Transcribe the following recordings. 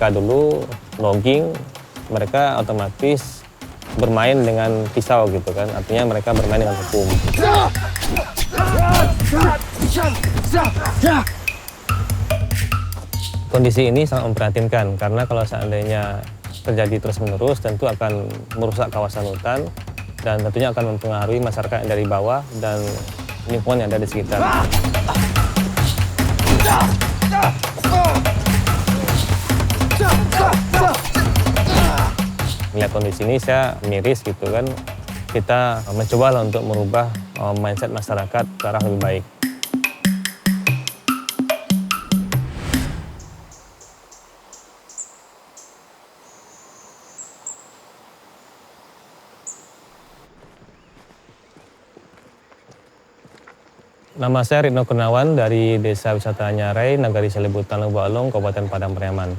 ketika dulu logging, mereka otomatis bermain dengan pisau gitu kan, artinya mereka bermain dengan hukum. Kondisi ini sangat memprihatinkan karena kalau seandainya terjadi terus-menerus tentu akan merusak kawasan hutan dan tentunya akan mempengaruhi masyarakat yang dari bawah dan lingkungan yang ada di sekitar. Melihat kondisi ini saya miris gitu kan, kita mencoba untuk merubah mindset masyarakat ke arah lebih baik. Nama saya Ridno Kurniawan dari Desa Wisata Nyarai, Nagari Selibutan Lubuk Alung, Kabupaten Padang Pariaman.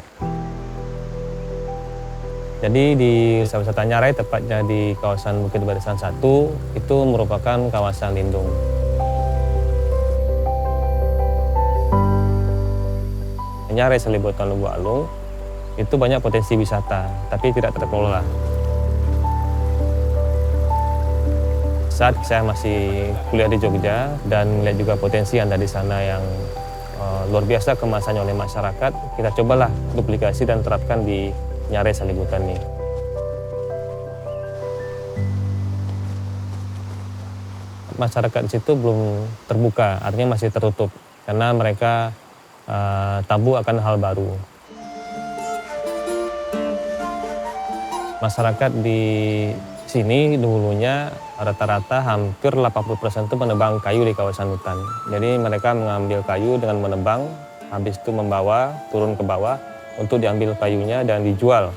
Jadi di Desa Wisata Nyarai, tepatnya di kawasan Bukit Barisan 1, itu merupakan kawasan lindung. Nyarai Selibutan Lubuk Alung itu banyak potensi wisata, tapi tidak terkelola. Saat saya masih kuliah di Jogja dan melihat juga potensi yang ada di sana yang luar biasa kemasannya oleh masyarakat, kita cobalah duplikasi dan terapkan di Nyarai Selibutan ini. Masyarakat di situ belum terbuka, artinya masih tertutup karena mereka tabu akan hal baru. Masyarakat di sini dulunya rata-rata hampir 80% itu menebang kayu di kawasan hutan. Jadi mereka mengambil kayu dengan menebang, habis itu membawa turun ke bawah untuk diambil kayunya dan dijual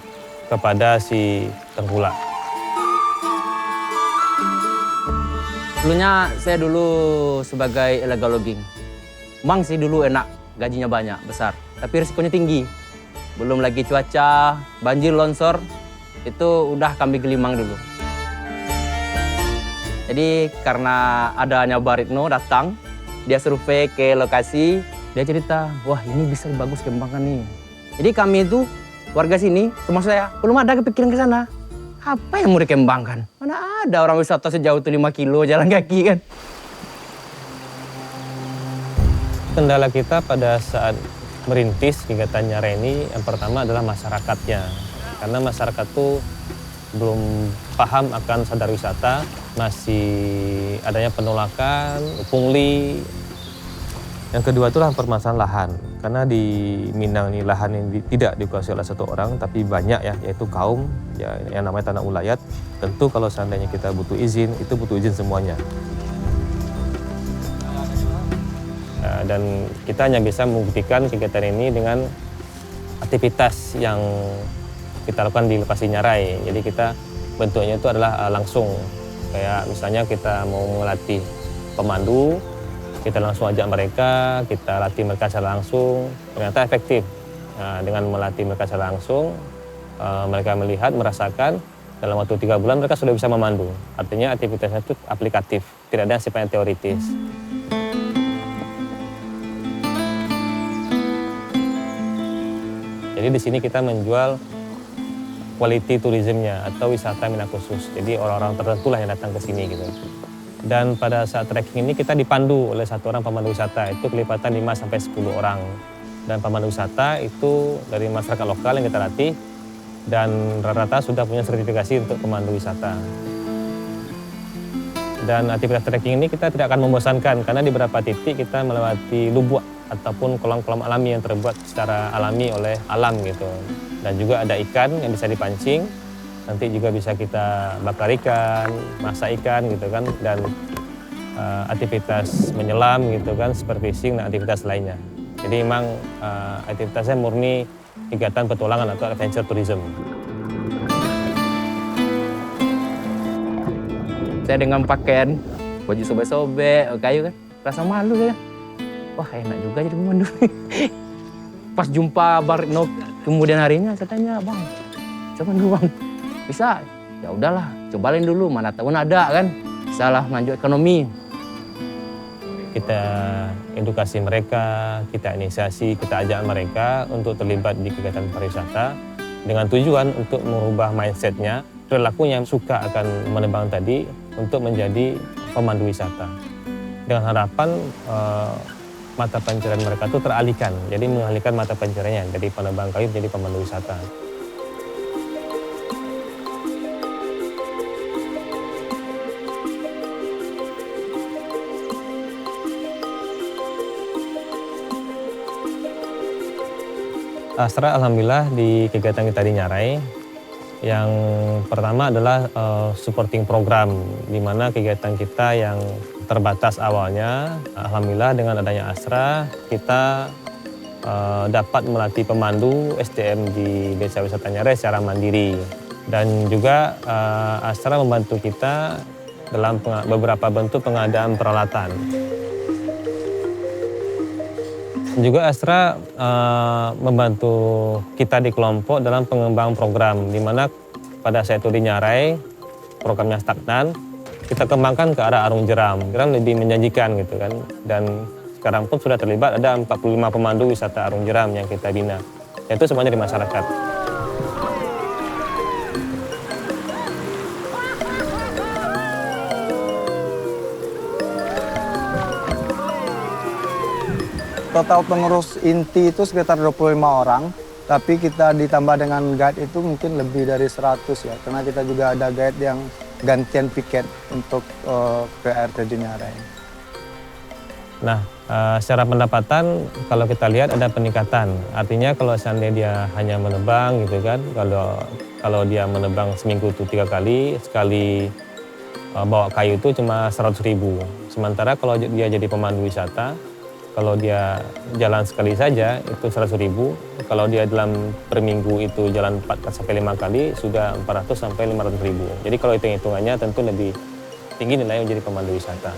kepada si tengkulak. Dulunya saya dulu sebagai illegal logging. Memang sih dulu enak, gajinya banyak, besar. Tapi risikonya tinggi. Belum lagi cuaca, banjir, longsor, itu udah kami gelimang dulu. Jadi karena adanya Baritno datang, dia survei ke lokasi, dia cerita, wah ini bisa bagus kembangkan nih. Jadi kami itu, warga sini, termasuk saya, belum ada kepikiran ke sana. Apa yang mau dikembangkan? Mana ada orang wisata sejauh itu 5 kilo jalan kaki kan? Kendala kita pada saat merintis kegiatan Nyarai ini, yang pertama adalah masyarakatnya. Karena masyarakat tuh belum paham akan sadar wisata, masih adanya penolakan, pungli. Yang kedua itulah permasalahan lahan, karena di Minang ini lahan ini tidak dikuasai oleh satu orang, tapi banyak ya, yaitu kaum ya, yang namanya tanah ulayat. Tentu kalau seandainya kita butuh izin, itu butuh izin semuanya. Dan kita hanya bisa membuktikan kegiatan ini dengan aktivitas yang kita lakukan di lokasi Nyarai. Jadi kita bentuknya itu adalah langsung. Kayak misalnya kita mau melatih pemandu, kita langsung ajak mereka, kita latih mereka secara langsung. Ternyata efektif. Nah, dengan melatih mereka secara langsung, mereka melihat, merasakan, dalam waktu 3 bulan mereka sudah bisa memandu. Artinya aktivitasnya itu aplikatif, tidak ada yang sifatnya teoritis. Jadi di sini kita menjual quality tourismnya atau wisata minat khusus. Jadi orang-orang tertentu lah yang datang ke sini gitu. Dan pada saat trekking ini kita dipandu oleh satu orang pemandu wisata, itu kelipatan 5-10 orang. Dan pemandu wisata itu dari masyarakat lokal yang kita latih dan rata-rata sudah punya sertifikasi untuk pemandu wisata. Dan aktivitas trekking ini kita tidak akan membosankan karena di beberapa titik kita melewati lubuk ataupun kolam-kolam alami yang terbuat secara alami oleh alam gitu. Dan juga ada ikan yang bisa dipancing, nanti juga bisa kita bakar ikan, masak ikan gitu kan, dan aktivitas menyelam gitu kan, spearfishing dan aktivitas lainnya. Jadi memang aktivitasnya murni kegiatan petualangan atau adventure tourism. Saya dengan pakaian, baju sobek-sobek, kayu kan, rasa malu saya. Wah enak juga jadi pemandu. Pas jumpa Baritno kemudian harinya saya tanya, bang, coba dulu bang, bisa? Ya udahlah, cobain dulu, mana tahu ada kan, salah lanjut ekonomi. kita edukasi mereka, kita inisiasi, kita ajak mereka untuk terlibat di kegiatan pariwisata dengan tujuan untuk merubah mindsetnya, perilaku yang suka akan menebang tadi untuk menjadi pemandu wisata. Dengan harapan mata pencarian mereka itu teralihkan, jadi mengalihkan mata pencariannya dari penebang kayu menjadi pemandu wisata. Astra alhamdulillah di kegiatan kita di Nyarai, yang pertama adalah supporting program, di mana kegiatan kita yang terbatas awalnya, alhamdulillah dengan adanya Astra kita dapat melatih pemandu SDM di Desa Wisata Nyarai secara mandiri. Dan juga Astra membantu kita dalam beberapa bentuk pengadaan peralatan. Juga Astra membantu kita di kelompok dalam pengembangan program, di mana pada saat itu di Nyarai programnya stagnan, kita kembangkan ke arah Arung Jeram. Jeram lebih menjanjikan gitu kan, dan sekarang pun sudah terlibat ada 45 pemandu wisata Arung Jeram yang kita bina, itu semuanya di masyarakat. Total pengurus inti itu sekitar 25 orang, tapi kita ditambah dengan guide itu mungkin lebih dari 100 ya, karena kita juga ada guide yang gantian piket untuk PRT di Nyarai. Nah, secara pendapatan kalau kita lihat ada peningkatan. Artinya kalau seandainya dia hanya menebang gitu kan, kalau dia menebang seminggu itu 3 kali, sekali bawa kayu itu cuma 100.000. Sementara kalau dia jadi pemandu wisata, kalau dia jalan sekali saja itu 100.000, kalau dia dalam per minggu itu jalan 4 sampai 5 kali sudah 400 sampai 500.000. Jadi kalau hitung-hitungannya tentu lebih tinggi nilai menjadi pemandu wisata.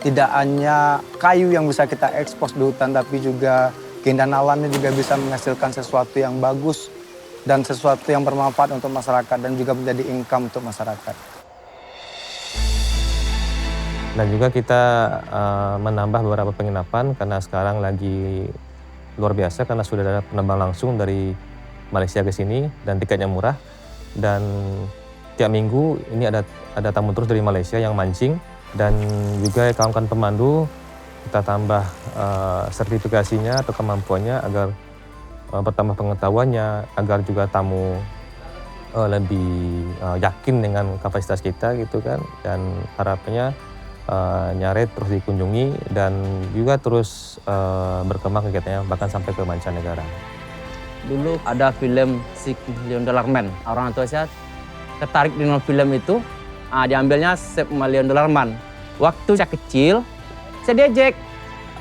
Tidak hanya kayu yang bisa kita ekspos di hutan, tapi juga keindahan alamnya juga bisa menghasilkan sesuatu yang bagus dan sesuatu yang bermanfaat untuk masyarakat dan juga menjadi income untuk masyarakat. Dan juga kita menambah beberapa penginapan karena sekarang lagi luar biasa karena sudah ada penerbang langsung dari Malaysia ke sini dan tiketnya murah. Dan tiap minggu ini ada tamu terus dari Malaysia yang mancing, dan juga kawan-kawan pemandu kita tambah sertifikasinya atau kemampuannya agar bertambah pengetahuannya, agar juga tamu lebih yakin dengan kapasitas kita gitu kan, dan harapannya Nyarai terus dikunjungi dan juga terus berkembang kegiatannya bahkan sampai ke mancanegara. Dulu ada film $6 Million Man, orang tua saya tertarik dengan film itu, diambilnya $7 Million Man. Waktu saya kecil saya diejek,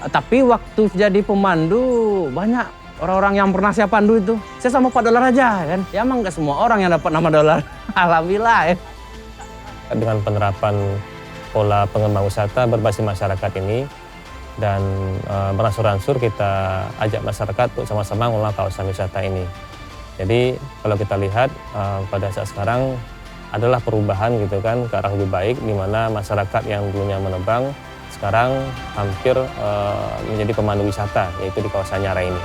tapi waktu jadi pemandu banyak orang-orang yang pernah saya pandu itu, saya sama $4 aja kan. Ya emang gak semua orang yang dapat nama $. Alhamdulillah ya. Dengan penerapan pola pengembang wisata berbasis masyarakat ini dan beransur-ansur kita ajak masyarakat untuk sama-sama mengelola kawasan wisata ini. Jadi kalau kita lihat pada saat sekarang adalah perubahan gitu kan ke arah lebih baik, di mana masyarakat yang dulunya menebang sekarang hampir menjadi pemandu wisata, yaitu di kawasan Nyarai ini.